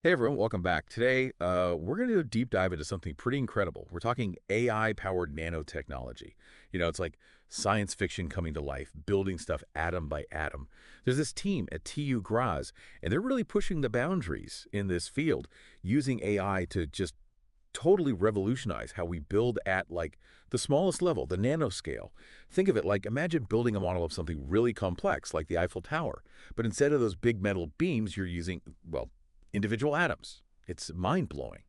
Hey everyone, welcome back. Today, we're going to do a deep dive into something pretty incredible. We're talking AI-powered nanotechnology. It's like science fiction coming to life, building stuff atom by atom. There's this team at TU Graz, and they're really pushing the boundaries in this field, using AI to just totally revolutionize how we build at like the smallest level, the nanoscale. Think of it like imagine building a model of something really complex like the Eiffel Tower, but instead of those big metal beams, you're using, well, individual atoms. It's mind-blowing.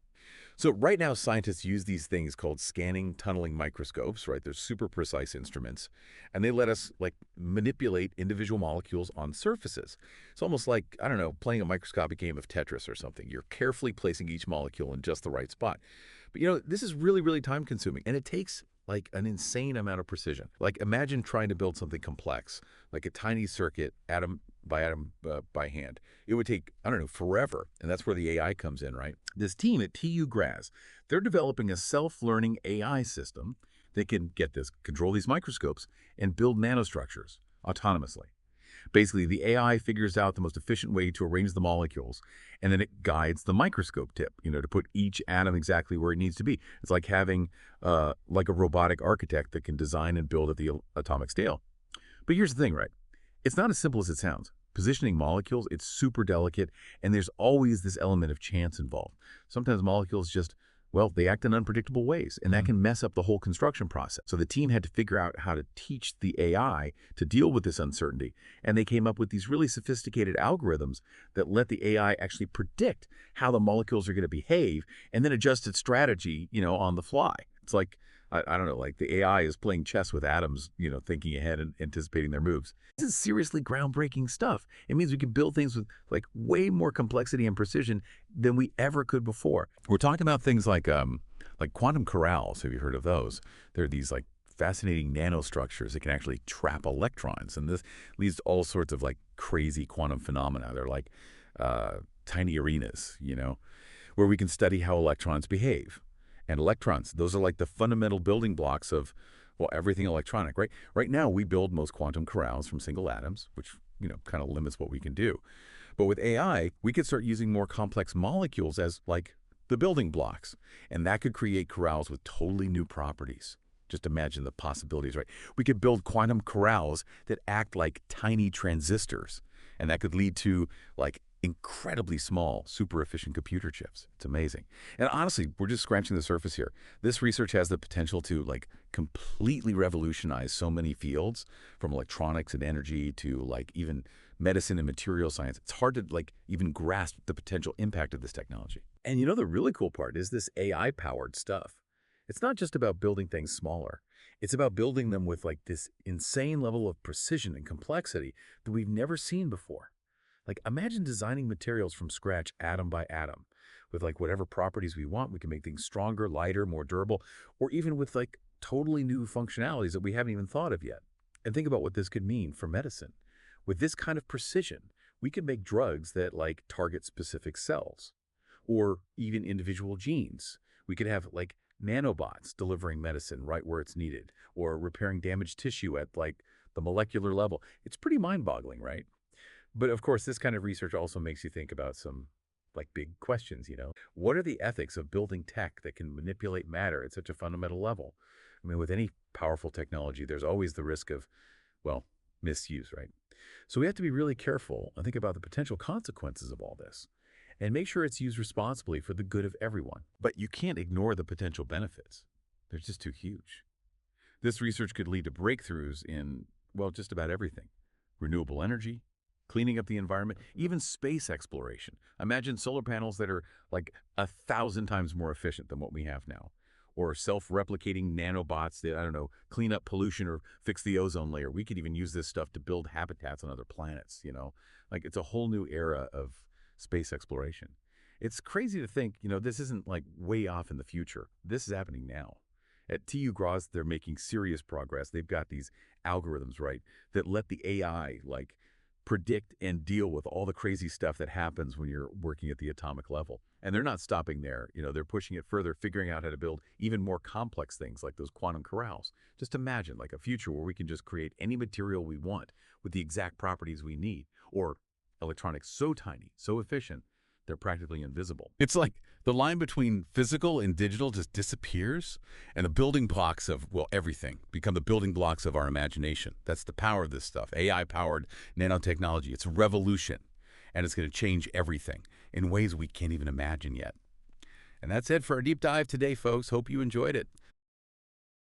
So right now, scientists use these things called scanning tunneling microscopes, right? They're super precise instruments, and they let us like manipulate individual molecules on surfaces. It's almost like, I don't know, playing a microscopic game of Tetris or something. You're carefully placing each molecule in just the right spot. But this is really, really time consuming, and it takes like an insane amount of precision. Like imagine trying to build something complex, like a tiny circuit, atom by hand. It would take, I don't know, forever. And that's where the AI comes in, right? This team at TU Graz, they're developing a self-learning AI system that can, get this, control these microscopes and build nanostructures autonomously. Basically, the AI figures out the most efficient way to arrange the molecules, and then it guides the microscope tip, to put each atom exactly where it needs to be. It's like having like a robotic architect that can design and build at the atomic scale. But here's the thing, right? It's not as simple as it sounds. Positioning molecules, it's super delicate, and there's always this element of chance involved. Sometimes molecules just, well, they act in unpredictable ways, and that can mess up the whole construction process. So the team had to figure out how to teach the AI to deal with this uncertainty, and they came up with these really sophisticated algorithms that let the AI actually predict how the molecules are going to behave and then adjust its strategy, on the fly. It's like, I don't know, like the AI is playing chess with atoms, thinking ahead and anticipating their moves. This is seriously groundbreaking stuff. It means we can build things with like way more complexity and precision than we ever could before. We're talking about things like quantum corrals. Have you heard of those? They're these like fascinating nanostructures that can actually trap electrons, and this leads to all sorts of like crazy quantum phenomena. They're like tiny arenas, where we can study how electrons behave. And electrons, those are like the fundamental building blocks of, well, everything electronic, right? Right now, we build most quantum corrals from single atoms, which, kind of limits what we can do. But with AI, we could start using more complex molecules as like the building blocks. And that could create corrals with totally new properties. Just imagine the possibilities, right? We could build quantum corrals that act like tiny transistors. And that could lead to like incredibly small, super efficient computer chips. It's amazing. And honestly, we're just scratching the surface here. This research has the potential to like completely revolutionize so many fields, from electronics and energy to like even medicine and material science. It's hard to like even grasp the potential impact of this technology. And the really cool part is this AI powered stuff. It's not just about building things smaller. It's about building them with like this insane level of precision and complexity that we've never seen before. Like imagine designing materials from scratch atom by atom with like whatever properties we want. We can make things stronger, lighter, more durable, or even with like totally new functionalities that we haven't even thought of yet. And think about what this could mean for medicine. With this kind of precision, we could make drugs that like target specific cells or even individual genes. We could have like nanobots delivering medicine right where it's needed or repairing damaged tissue at like the molecular level. It's pretty mind-boggling, right? But of course, this kind of research also makes you think about some like big questions. What are the ethics of building tech that can manipulate matter at such a fundamental level? I mean, with any powerful technology, there's always the risk of, well, misuse, right? So we have to be really careful and think about the potential consequences of all this and make sure it's used responsibly for the good of everyone. But you can't ignore the potential benefits. They're just too huge. This research could lead to breakthroughs in, well, just about everything. Renewable energy, cleaning up the environment, even space exploration. Imagine solar panels that are like 1,000 times more efficient than what we have now. Or self-replicating nanobots that, I don't know, clean up pollution or fix the ozone layer. We could even use this stuff to build habitats on other planets. Like it's a whole new era of space exploration. It's crazy to think, this isn't like way off in the future. This is happening now. At TU Graz, they're making serious progress. They've got these algorithms, right, that let the AI like predict and deal with all the crazy stuff that happens when you're working at the atomic level. And they're not stopping there. They're pushing it further, figuring out how to build even more complex things like those quantum corrals. Just imagine like a future where we can just create any material we want with the exact properties we need, or electronics so tiny, so efficient, they're practically invisible. It's like the line between physical and digital just disappears, and the building blocks of, well, everything become the building blocks of our imagination. That's the power of this stuff. AI-powered nanotechnology. It's a revolution, and it's going to change everything in ways we can't even imagine yet. And that's it for our deep dive today, folks. Hope you enjoyed it.